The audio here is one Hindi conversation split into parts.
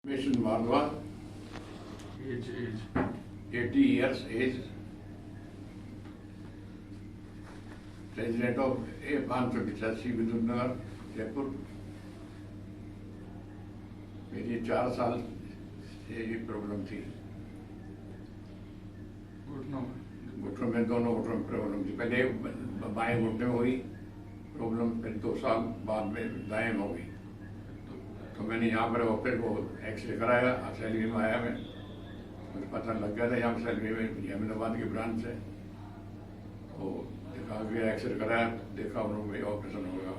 Mission Marwa, Age. 80 years age, resident of A585 विदुनगर Jaipur. मेरी 4 साल से ये प्रॉब्लम थी। घुटनों में, दोनों घुटनों में प्रॉब्लम थी। पहले बाएं घुटने में हुई प्रॉब्लम, फिर 2 साल बाद में दाएं में हो गई। तो मैंने यहाँ पर ऑपरेट को एक्सरे कराया, सैलरी में आया मैं, मुझे पता लग गया था यहाँ सैलरी में अहमदाबाद की ब्रांच है। तो देखा गया, एक्सरे कराया, देखा उन्होंने ऑपरेशन हो गया।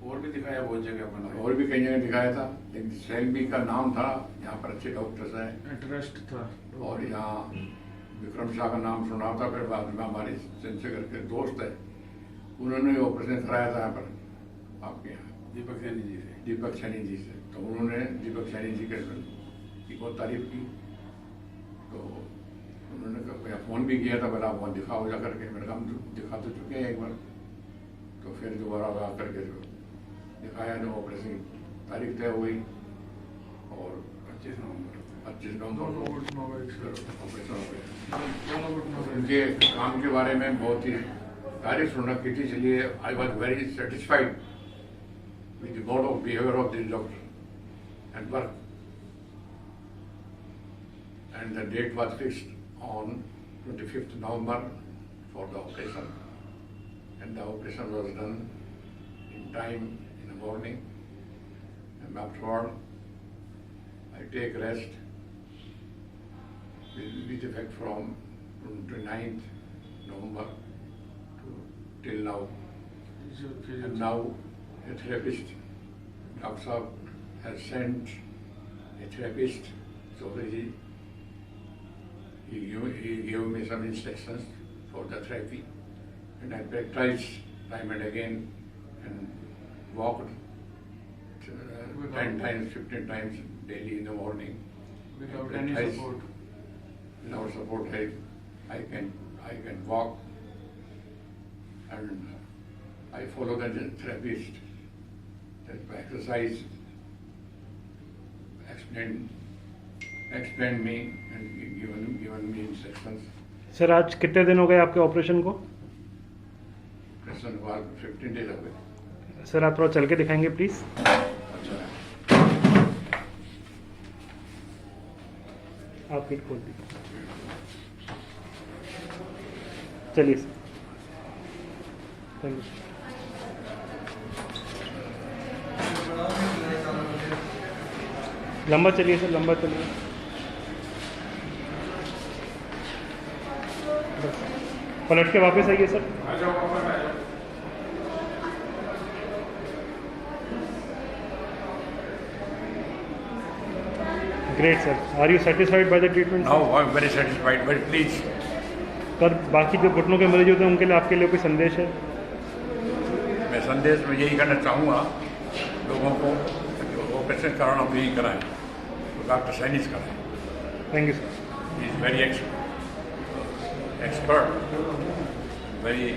और भी दिखाया बहुत जगह बना, और भी कई जगह दिखाया था, लेकिन सैलरी का नाम था, यहाँ पर अच्छे डॉक्टर्स हैं, इंटरेस्ट था। और यहाँ विक्रम शाह का नाम सुना था। फिर बाद में हमारे चंद्रशेखर के दोस्त है, उन्होंने ऑपरेशन कराया था यहाँ पर आपके यहाँ दीपक सैनी जी से। दीपक सैनी जी से। तो उन्होंने दीपक सैनी जी की बहुत तारीफ की। तो उन्होंने फ़ोन भी किया था, बोला आप वहाँ दिखाओ जा करके। मैंने कहा हम दिखा तो चुके हैं एक बार। तो फिर दोबारा आ करके दिखाया, जो ऑपरेशन तारीख तय हुई और 25 नवंबर को ऑपरेशन हो गया। उनके काम के बारे में बहुत ही तारीफ सुन रखी थी, इसलिए I was very satisfied with the mode of behavior of this doctor and work. And the date was fixed on 25th November for the operation. And the operation was done in time in the morning. And afterward, I take rest with effect from 29th November till now. And now a therapist, Dr. Saab, has sent a therapist, so he gave me some instructions for the therapy, and I practiced time and again and walked 10 times, 15 times daily in the morning. Without any support? Without support, I can walk, and I follow the therapist. That exercise explained me and given me instructions. Sir आज कितने दिन हो गए आपके ऑपरेशन को? ऑपरेशन हुआ 15 डेज हो गए। सर आप थोड़ा चल के दिखाएंगे प्लीज। अच्छा, आप फिर खोल दीजिए, चलिए सर, थैंक यू। लंबा चलिए सर, लंबा चलिए। पलट के वापस आइए sir. Great sir, are you satisfied by the treatment? Now I am very satisfied, very please. Sir बाकी जो घुटनों के मरीज होते हैं उनके लिए आपके लिए कोई संदेश है? मैं संदेश में यही करना चाहूँगा लोगों को, ऑपरेशन कराना तो यही कराएं, तो डॉक्टर सैनी कराएं। Thank you sir. He is very expert, very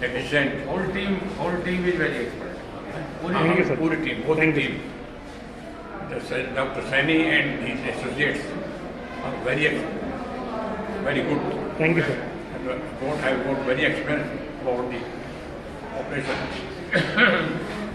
efficient. Whole team is very expert. Thank you, sir. पूरी team, both Thank you. team. Dr. Saini and his associates are very good. Thank you sir. And I have got very experience about the operation.